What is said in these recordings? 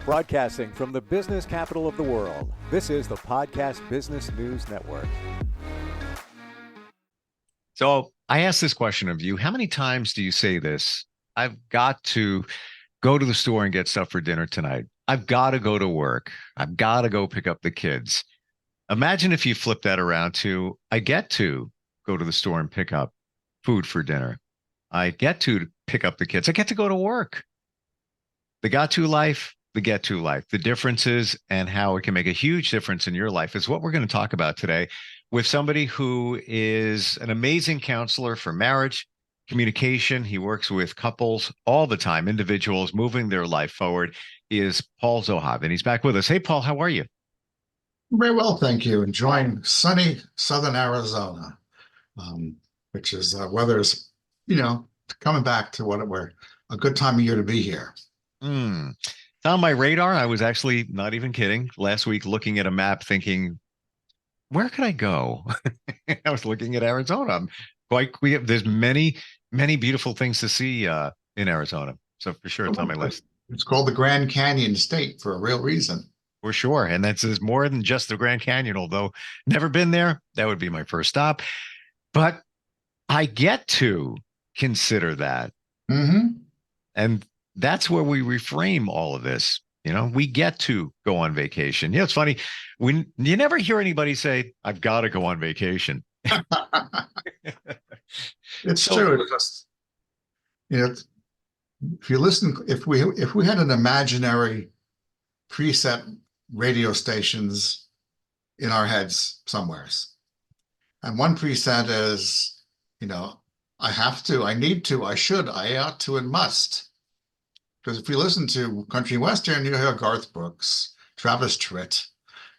Broadcasting from the business capital of the world, this is the Podcast Business News Network. So I asked this question of you. How many times do you say this? I've got to go to the store and get stuff for dinner tonight. I've got to go to work. I've got to go pick up the kids. Imagine if you flip that around to, I get to go to the store and pick up food for dinner. I get to pick up the kids. I get to go to work. The got to life, the get to life, the differences and how it can make a huge difference in your life is what we're going to talk about today with somebody who is an amazing counselor for marriage, communication. He works with couples all the time, individuals moving their life forward. He is Paul Zohab, and he's back with us. Hey, Paul, how are you? Very well, thank you. Enjoying sunny southern Arizona, which is weather is, coming back to what we're a good time of year to be here. It's on my radar. I was actually not even kidding. Last week, looking at a map, thinking, where could I go? I was looking at Arizona. There's many, many beautiful things to see in Arizona. So for sure, it's on my list. It's called the Grand Canyon State for a real reason. For sure. And there's more than just the Grand Canyon, although never been there. That would be my first stop. But I get to consider that. And that's where we reframe all of this. We get to go on vacation. It's funny. You never hear anybody say, I've got to go on vacation. It's true. If you listen, if we had an imaginary preset radio stations in our heads somewheres, and one preset is, I have to, I need to, I should, I ought to, and must. Because if you listen to country western, you hear Garth Brooks, Travis Tritt.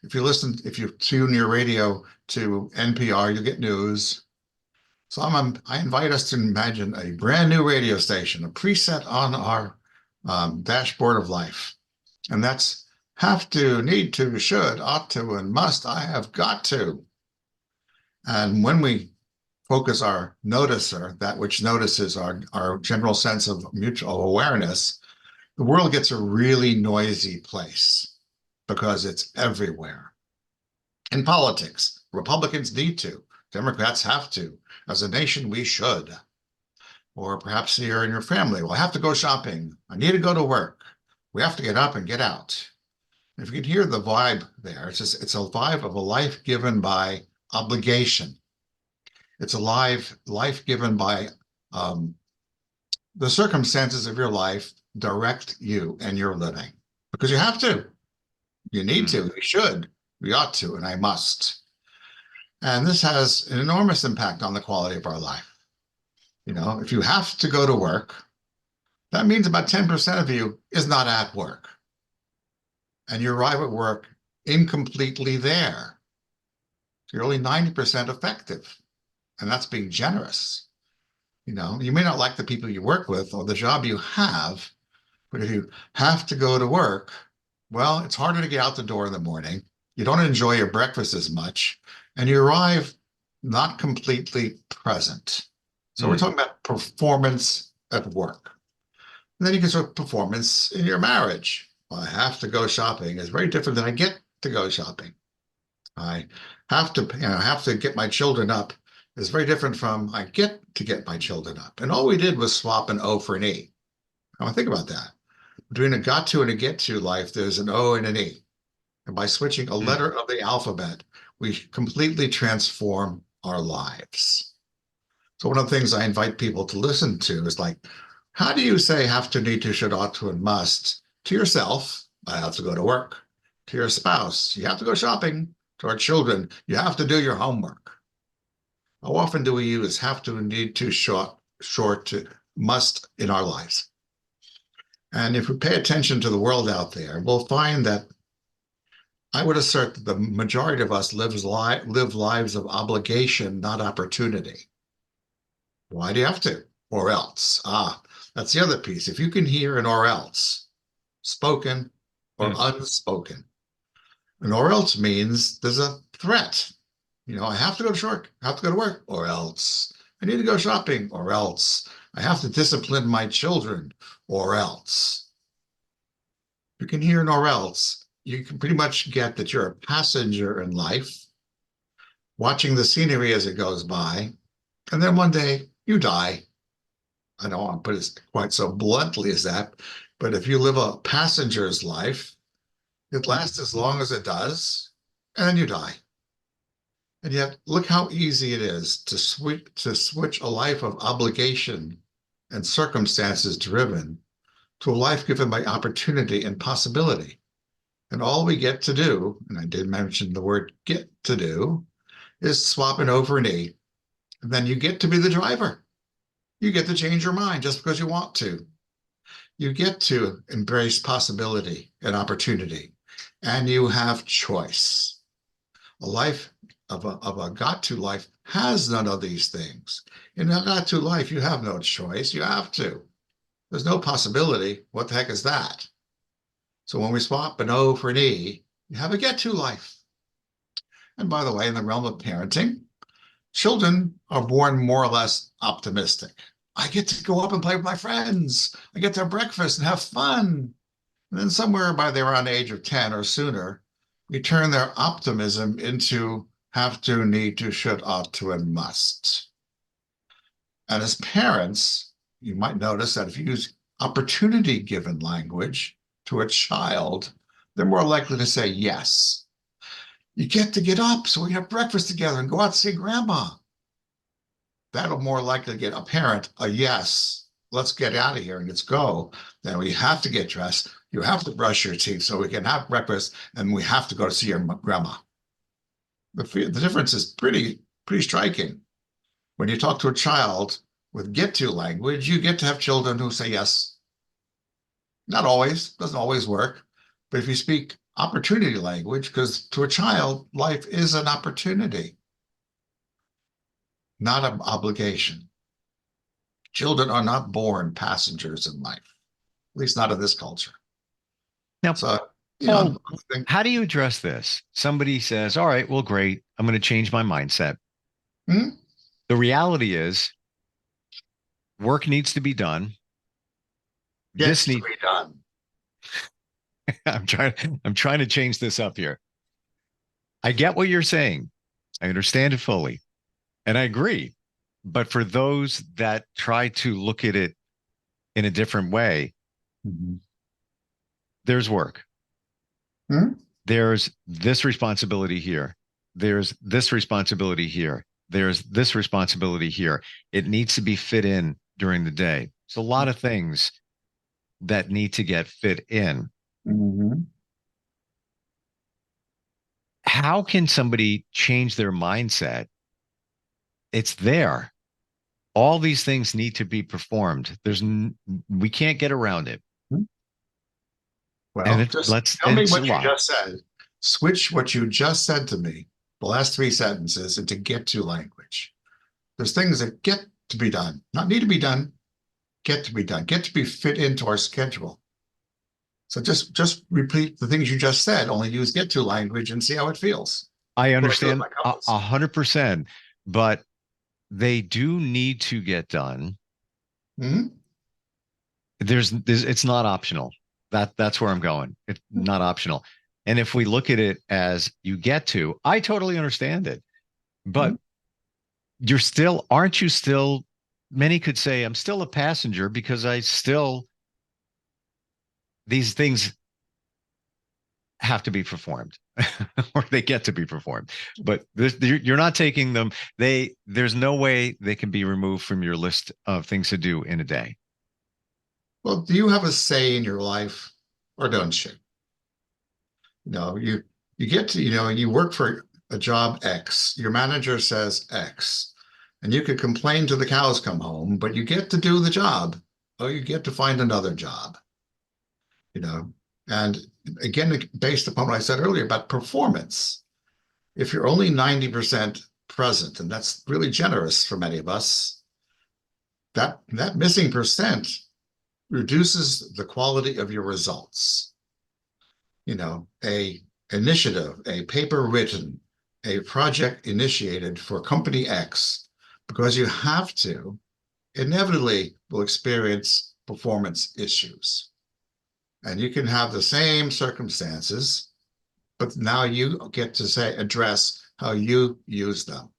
If you tune your radio to NPR, you get news. So I invite us to imagine a brand new radio station, a preset on our dashboard of life. And that's have to, need to, should, ought to, and must, I have got to. And when we focus our noticer, that which notices our general sense of mutual awareness, the world gets a really noisy place because it's everywhere. In politics, Republicans need to, Democrats have to. As a nation, we should. Or perhaps you're in your family. Well, I have to go shopping. I need to go to work. We have to get up and get out. If you can hear the vibe there, it's a vibe of a life given by obligation. It's a life given by the circumstances of your life direct you and your living, because you have to, you need to, you should, we ought to, and I must. And this has an enormous impact on the quality of our life. If you have to go to work, that means about 10% of you is not at work. And you arrive at work incompletely there. So you're only 90% effective. And that's being generous. You may not like the people you work with or the job you have, but if you have to go to work, well, it's harder to get out the door in the morning. You don't enjoy your breakfast as much, and you arrive not completely present. So we're talking about performance at work. And then you can sort of performance in your marriage. Well, I have to go shopping is very different than I get to go shopping. I have to get my children up is very different from I get to get my children up. And all we did was swap an O for an E. I want to think about that. Between a got to and a get to life, there's an O and an E. And by switching a letter of the alphabet, we completely transform our lives. So one of the things I invite people to listen to is like, how do you say have to, need to, should, ought to, and must to yourself? I have to go to work. To your spouse, you have to go shopping. To our children, you have to do your homework. How often do we use have to, need to, short to, must in our lives? And if we pay attention to the world out there, we'll find that I would assert that the majority of us live lives of obligation, not opportunity. Why do you have to? Or else. That's the other piece. If you can hear an or else, spoken or unspoken, an or else means there's a threat. I have to go to work, I have to go to work, or else. I need to go shopping, or else. I have to discipline my children, or else. you can hear nor else. You can pretty much get that you're a passenger in life, watching the scenery as it goes by, and then one day you die. I don't want to put it quite so bluntly as that, but if you live a passenger's life, it lasts as long as it does, and then you die. And yet, look how easy it is to switch a life of obligation and circumstances driven to a life given by opportunity and possibility. And all we get to do, and I did mention the word get to do, is swap an over an E. And then you get to be the driver. You get to change your mind just because you want to. You get to embrace possibility and opportunity, and you have choice. A life of a got-to life has none of these things. In a got-to life, you have no choice. You have to. There's no possibility. What the heck is that? So when we swap an O for an E, you have a get-to life. And by the way, in the realm of parenting, children are born more or less optimistic. I get to go up and play with my friends. I get to have breakfast and have fun. And then somewhere by they're around the age of 10 or sooner, we turn their optimism into have to, need to, should, ought to, and must. And as parents, you might notice that if you use opportunity-given language to a child, they're more likely to say yes. You get to get up so we can have breakfast together and go out to see grandma. That'll more likely get a parent a yes. Let's get out of here and let's go. Then we have to get dressed. You have to brush your teeth so we can have breakfast, and we have to go to see your grandma. The difference is pretty striking. When you talk to a child with get-to language, you get to have children who say yes. Not always, doesn't always work. But if you speak opportunity language, because to a child, life is an opportunity, not an obligation. Children are not born passengers in life, at least not in this culture. Now, So, Paul, how do you address this? Somebody says, all right, well, great. I'm going to change my mindset. Hmm? The reality is work needs to be done. Gets to be done. I'm trying to change this up here. I get what you're saying. I understand it fully. And I agree. But for those that try to look at it in a different way, there's work. There's this responsibility here. There's this responsibility here. There's this responsibility here. It needs to be fit in during the day. It's a lot of things that need to get fit in. How can somebody change their mindset? It's there. All these things need to be performed. We can't get around it. Well, And tell me what you just said. Switch what you just said to me, the last three sentences, into get-to language. There's things that get to be done, not need to be done, get to be done, get to be fit into our schedule. So just repeat the things you just said, only use get-to language and see how it feels. I understand 100%, but they do need to get done. It's not optional. That's where I'm going. It's not optional. And if we look at it as you get to, I totally understand it. But aren't you still, many could say, I'm still a passenger because these things have to be performed or they get to be performed. But you're not taking them. There's no way they can be removed from your list of things to do in a day. Well, do you have a say in your life, or don't you? You get to, you work for a job X, your manager says X, and you could complain till the cows come home, but you get to do the job, or you get to find another job. And again, based upon what I said earlier about performance, if you're only 90% present, and that's really generous for many of us, that missing percent reduces the quality of your results. A initiative, a paper written, a project initiated for company X, because you have to, inevitably will experience performance issues. And you can have the same circumstances, but now you get to address how you use them.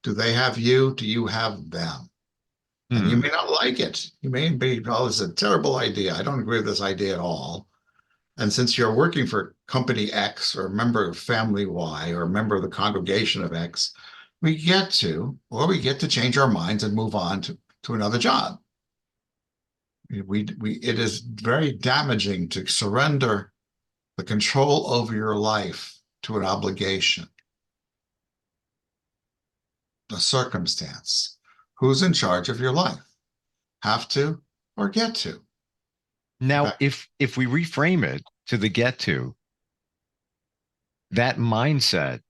Do they have you? Do you have them? And you Hmm. may not like it. You may be, oh, this is a terrible idea. I don't agree with this idea at all. And since you're working for company X or a member of family Y or a member of the congregation of X, we get to change our minds and move on to another job. It is very damaging to surrender the control over your life to an obligation, a circumstance. Who's in charge of your life? Have to or get to? Now, Okay. if we reframe it to the get to, that mindset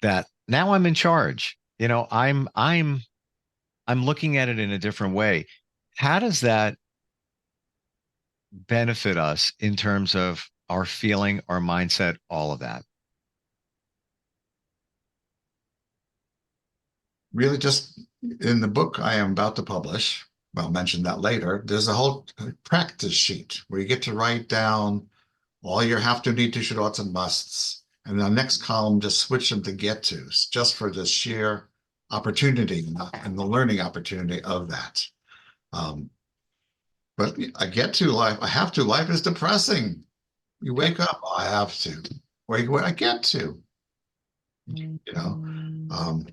that now I'm in charge, I'm looking at it in a different way. How does that benefit us in terms of our feeling, our mindset, all of that? Really, just in the book I am about to publish, I'll mention that later, there's a whole practice sheet where you get to write down all your have to, need to, should, oughts, and musts. And the next column, just switch them to get tos, just for the sheer opportunity and the learning opportunity of that. But I get to life, I have to, life is depressing. You wake up, I have to. I get to, you know.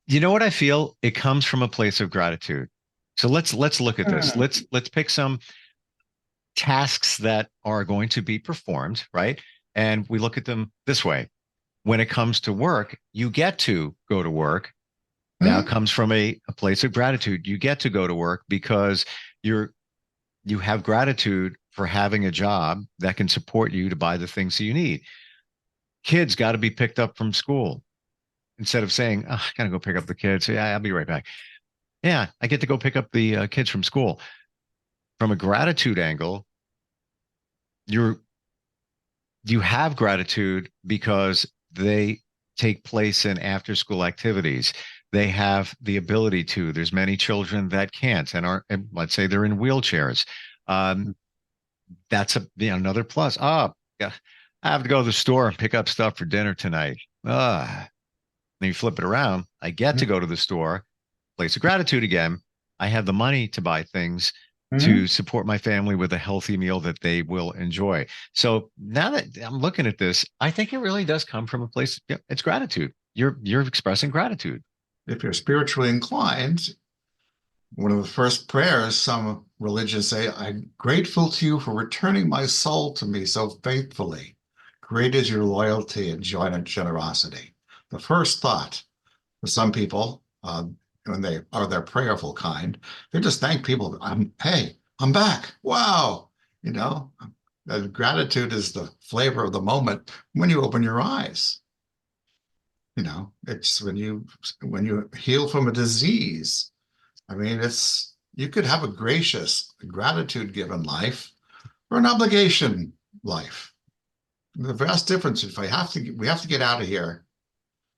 You know what I feel? It comes from a place of gratitude. So let's look at this. Let's pick some tasks that are going to be performed, right? And we look at them this way. When it comes to work, you get to go to work. Now it comes from a place of gratitude. You get to go to work because you have gratitude for having a job that can support you to buy the things that you need. Kids got to be picked up from school. Instead of saying, oh, I got to go pick up the kids. Yeah, I'll be right back. Yeah, I get to go pick up the kids from school. From a gratitude angle, you have gratitude because they take place in after school activities. They have the ability to. There's many children that can't and are, and let's say they're in wheelchairs. That's another plus. Oh, yeah, I have to go to the store and pick up stuff for dinner tonight. Then you flip it around. I get to go to the store, place of gratitude again. I have the money to buy things to support my family with a healthy meal that they will enjoy. So now that I'm looking at this, I think it really does come from a place. It's gratitude. You're expressing gratitude. If you're spiritually inclined, one of the first prayers some religions say, I'm grateful to you for returning my soul to me so faithfully. Great is your loyalty and joy and generosity. The first thought for some people, when they are their prayerful kind, they just thank people. Hey, I'm back. Wow. Gratitude is the flavor of the moment when you open your eyes. It's when you heal from a disease. I mean, you could have a gracious, gratitude-given life or an obligation life. The vast difference, we have to get out of here,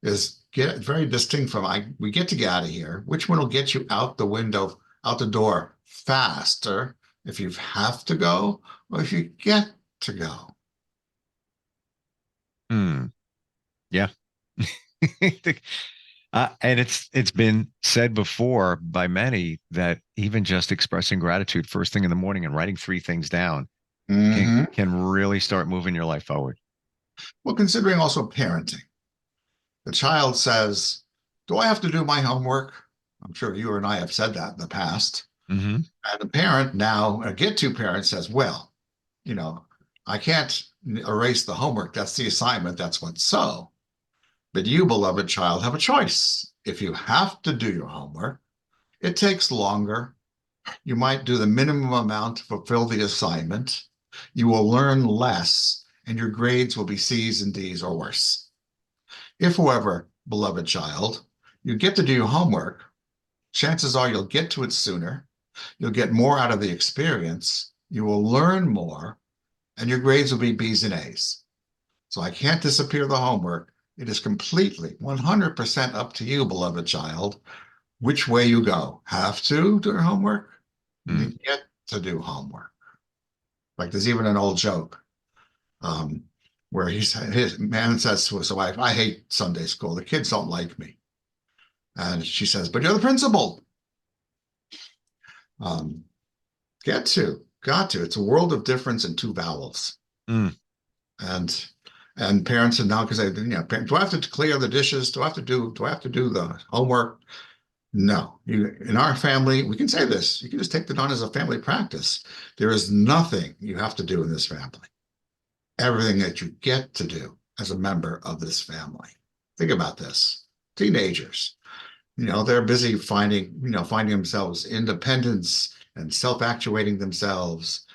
is very distinct from we get to get out of here. Which one will get you out the window, out the door faster if you have to go or if you get to go? Yeah. And it's been said before by many that even just expressing gratitude first thing in the morning and writing 3 things down can really start moving your life forward. Well, considering also parenting, the child says, do I have to do my homework? I'm sure you and I have said that in the past. And the parent now, a get-to parent says, well, I can't erase the homework. That's the assignment. That's what's so. But you, beloved child, have a choice. If you have to do your homework, it takes longer. You might do the minimum amount to fulfill the assignment. You will learn less, and your grades will be C's and D's or worse. If, however, beloved child, you get to do your homework, chances are you'll get to it sooner. You'll get more out of the experience. You will learn more, and your grades will be B's and A's. So I can't disappear the homework. It is completely 100% up to you, beloved child, which way you go. Have to do homework? You get to do homework. Like there's even an old joke where his man says to his wife, "I hate Sunday school. The kids don't like me." And she says, "But you're the principal." Um, got to. It's a world of difference in two vowels. Mm. And parents are now because they, do I have to clear the dishes? Do I have to do the homework? No. In our family, we can say this. You can just take it on as a family practice. There is nothing you have to do in this family. Everything that you get to do as a member of this family. Think about this. Teenagers, they're busy finding themselves independence and self-actuating themselves.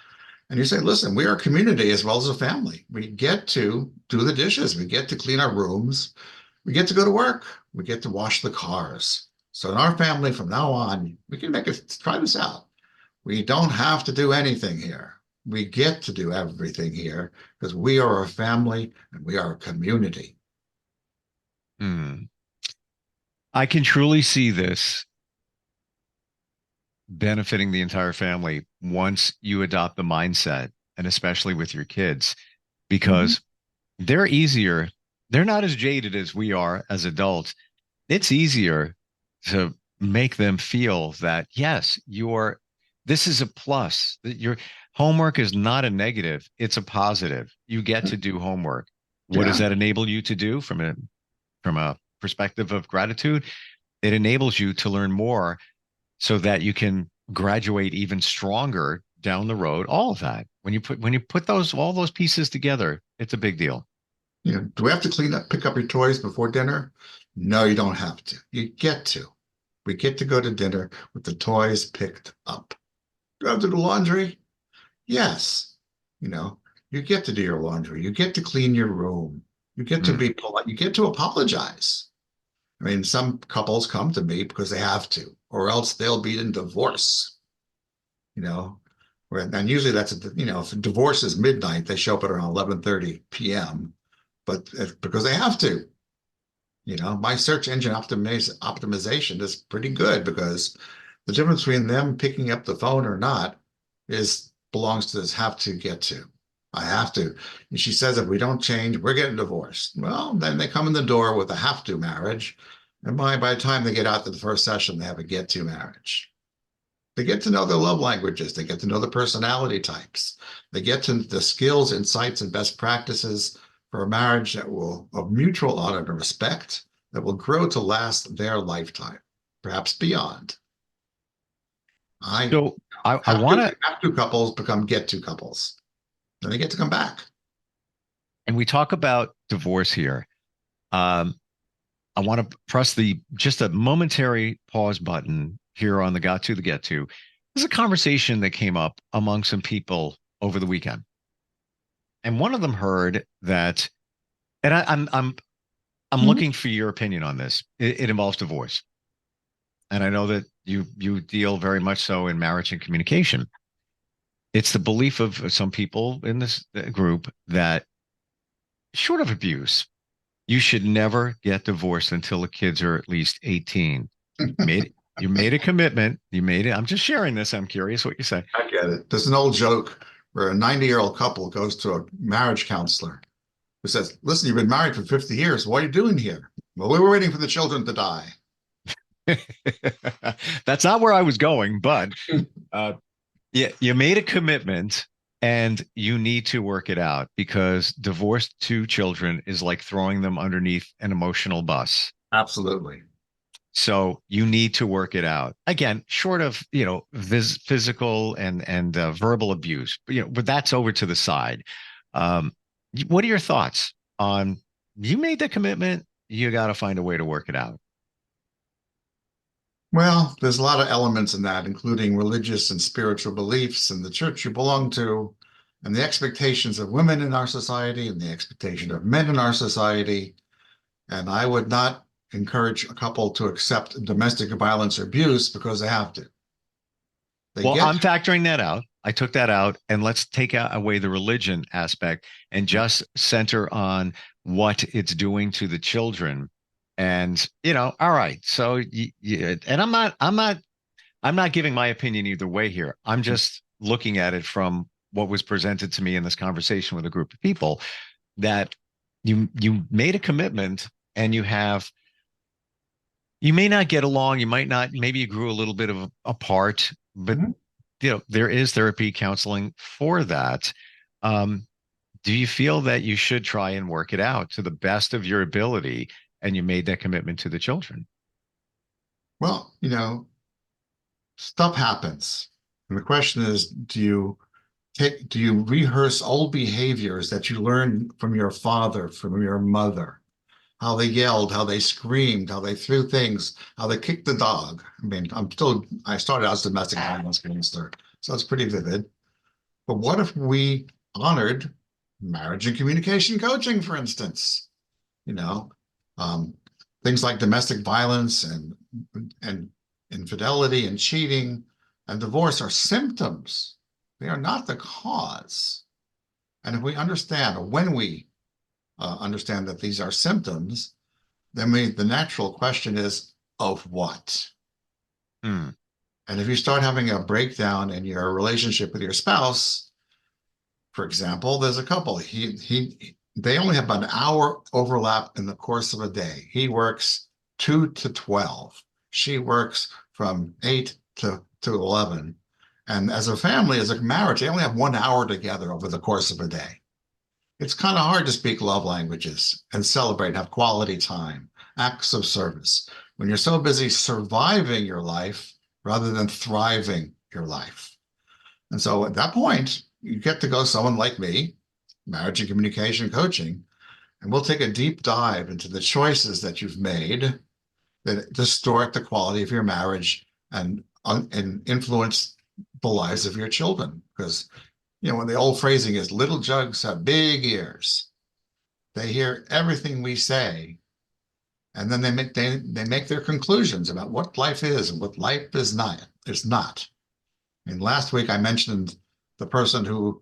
And you say, listen, we are a community as well as a family. We get to do the dishes. We get to clean our rooms. We get to go to work. We get to wash the cars. So in our family, from now on, we can try this out. We don't have to do anything here. We get to do everything here because we are a family and we are a community. Mm. I can truly see this benefiting the entire family once you adopt the mindset, and especially with your kids, because they're easier. They're not as jaded as we are as adults. It's easier to make them feel that, yes, this is a plus, that your homework is not a negative. It's a positive. You get to do homework. What does that enable you to do from a perspective of gratitude? It enables you to learn more so that you can graduate even stronger down the road. All of that. When you put all those pieces together, it's a big deal. Do we have to pick up your toys before dinner? No, you don't have to. You get to. We get to go to dinner with the toys picked up. Do I have to do laundry? Yes. You get to do your laundry. You get to clean your room. You get to be polite. You get to apologize. I mean, some couples come to me because they have to, or else they'll be in divorce. And usually that's if divorce is midnight, they show up at around 11:30 p.m. But because they have to. My search engine optimization is pretty good because the difference between them picking up the phone or not belongs to this have to get to. I have to. And she says, if we don't change, we're getting divorced. Well, then they come in the door with a have to marriage. And by the time they get out to the first session, they have a get to marriage. They get to know their love languages. They get to know the personality types. They get to the skills, insights, and best practices for a marriage of mutual honor and respect that will grow to last their lifetime, perhaps beyond. I want to have to couples become get to couples. Then they get to come back. And we talk about divorce here. I want to press just a momentary pause button here on the Got to the Get To. There's a conversation that came up among some people over the weekend. And one of them heard that, and I'm looking for your opinion on this. It involves divorce. And I know that you deal very much so in marriage and communication. It's the belief of some people in this group that short of abuse, you should never get divorced until the kids are at least 18. You made a commitment. You made it. I'm just sharing this. I'm curious what you say. I get it. There's an old joke where a 90-year-old couple goes to a marriage counselor who says, listen, you've been married for 50 years. What are you doing here? Well, we were waiting for the children to die. That's not where I was going, but you made a commitment and you need to work it out because divorced two children is like throwing them underneath an emotional bus. Absolutely. So you need to work it out. Again, short of, physical and verbal abuse, but that's over to the side. What are your thoughts on you made the commitment? You got to find a way to work it out. Well, there's a lot of elements in that, including religious and spiritual beliefs and the church you belong to, and the expectations of women in our society and the expectation of men in our society. And I would not encourage a couple to accept domestic violence or abuse because they have to. I'm factoring that out. I took that out, and let's take away the religion aspect and just center on what it's doing to the children. And, all right. So, and I'm not giving my opinion either way here. I'm just looking at it from what was presented to me in this conversation with a group of people, that you made a commitment and you may not get along, you might not, maybe you grew a little bit of apart, but Mhm. there is therapy, counseling for that. Um, do you feel that you should try and work it out to the best of your ability, and you made that commitment to the children? Well, stuff happens. And the question is, do you rehearse old behaviors that you learned from your father, from your mother? How they yelled, how they screamed, how they threw things, how they kicked the dog. I mean, I started out as a domestic violence counselor, so it's pretty vivid. But what if we honored marriage and communication coaching, for instance? You know, um, things like domestic violence and infidelity and cheating and divorce are symptoms. They are not the cause. And if we understand, or when we understand that these are symptoms, then the natural question is, of what? Hmm. And if you start having a breakdown in your relationship with your spouse, for example, there's a couple. They only have about an hour overlap in the course of a day. He works 2 to 12. She works from 8 to 11. And as a family, as a marriage, they only have 1 hour together over the course of a day. It's kind of hard to speak love languages and celebrate, have quality time, acts of service when you're so busy surviving your life rather than thriving your life. And so at that point, you get to go someone like me, marriage and communication coaching, and we'll take a deep dive into the choices that you've made that distort the quality of your marriage and influence the lives of your children. Because when the old phrasing is little jugs have big ears, they hear everything we say, and then they make their conclusions about what life is and what life is not. Is not. And last week I mentioned the person who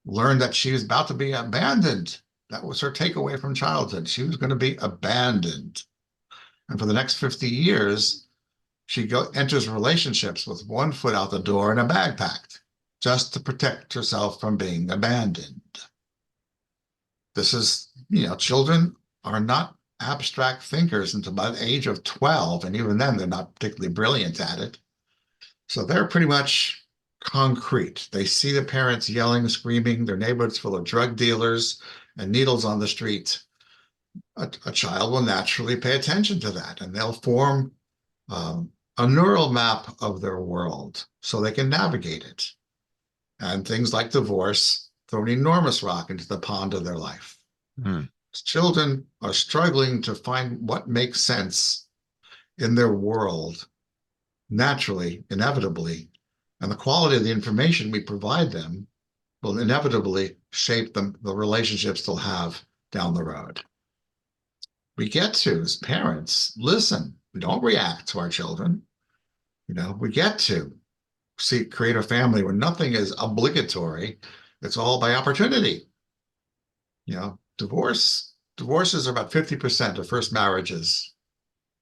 learned that she was about to be abandoned. That was her takeaway from childhood. She was going to be abandoned. And for the next 50 years, she enters relationships with one foot out the door and a bag packed, just to protect herself from being abandoned. This is, children are not abstract thinkers until about the age of 12. And even then, they're not particularly brilliant at it. So they're pretty much concrete. They see the parents yelling, screaming, their neighborhood's full of drug dealers and needles on the street. A child will naturally pay attention to that, and they'll form a neural map of their world so they can navigate it. And things like divorce throw an enormous rock into the pond of their life. Hmm. Children are struggling to find what makes sense in their world naturally, inevitably, and the quality of the information we provide them will inevitably shape the relationships they'll have down the road. We get to, as parents, listen. We don't react to our children. We get to create a family where nothing is obligatory. It's all by opportunity. Divorces are about 50% of first marriages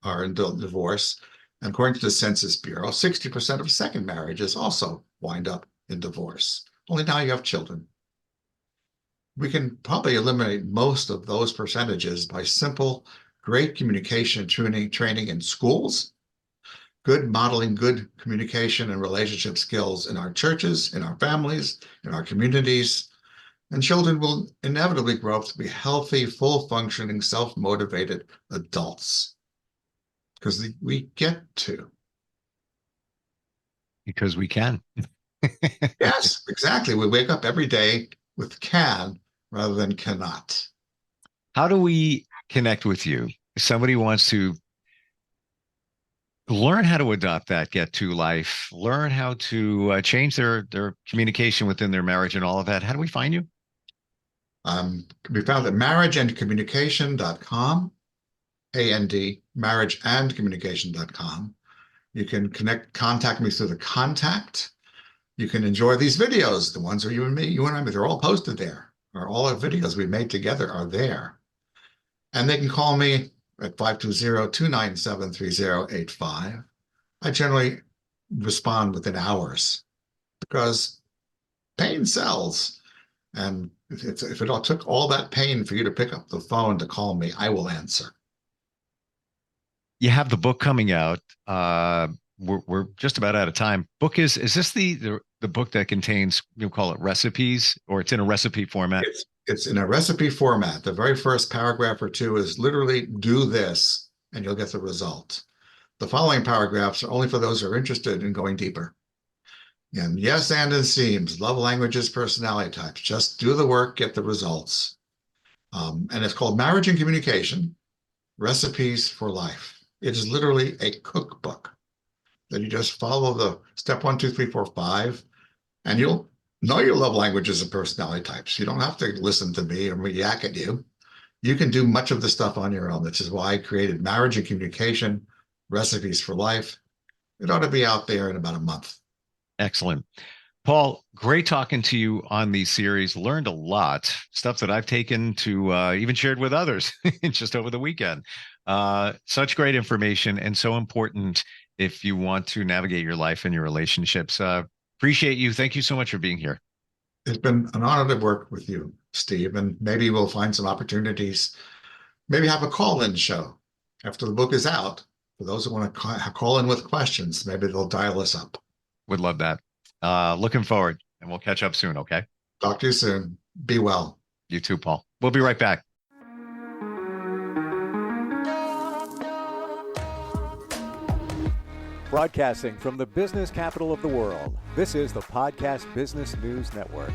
are in divorce. And according to the Census Bureau, 60% of second marriages also wind up in divorce. Only now you have children. We can probably eliminate most of those percentages by simple, great communication training in schools, good modeling, good communication and relationship skills in our churches, in our families, in our communities. And children will inevitably grow up to be healthy, full-functioning, self-motivated adults. Because we get to. Because we can. Yes, exactly. We wake up every day with can rather than cannot. How do we connect with you? If somebody wants to learn how to adopt that get to life, learn how to change their communication within their marriage and all of that, how do we find you? Can be found at marriageandcommunication.com, marriageandcommunication.com. You can contact me through the contact. You can enjoy these videos, the ones where you and I, they're all posted there, or all our videos we made together are there. And they can call me at 520-297-3085. I generally respond within hours because pain sells. And if it all took all that pain for you to pick up the phone to call me, I will answer. You have the book coming out. We're just about out of time. Book is this the book that contains, you call it recipes, or it's in a recipe format? It's in a recipe format. The very first paragraph or two is literally do this and you'll get the result. The following paragraphs are only for those who are interested in going deeper. And yes, and it seems, love languages, personality types. Just do the work, get the results. And it's called Marriage and Communication, Recipes for Life. It is literally a cookbook that you just follow the step 1, 2, 3, 4, 5, and you'll know your love languages and personality types. You don't have to listen to me or me yak at you. You can do much of the stuff on your own. This is why I created Marriage and Communication, Recipes for Life. It ought to be out there in about a month. Excellent. Paul, great talking to you on these series. Learned a lot, stuff that I've taken to even shared with others just over the weekend. Such great information and so important if you want to navigate your life and your relationships. Appreciate you. Thank you so much for being here. It's been an honor to work with you, Steve, and maybe we'll find some opportunities. Maybe have a call-in show after the book is out. For those who want to call in with questions, maybe they'll dial us up. Would love that. Looking forward, and we'll catch up soon, okay? Talk to you soon. Be well. You too, Paul. We'll be right back. Broadcasting from the business capital of the world, this is the Podcast Business News Network.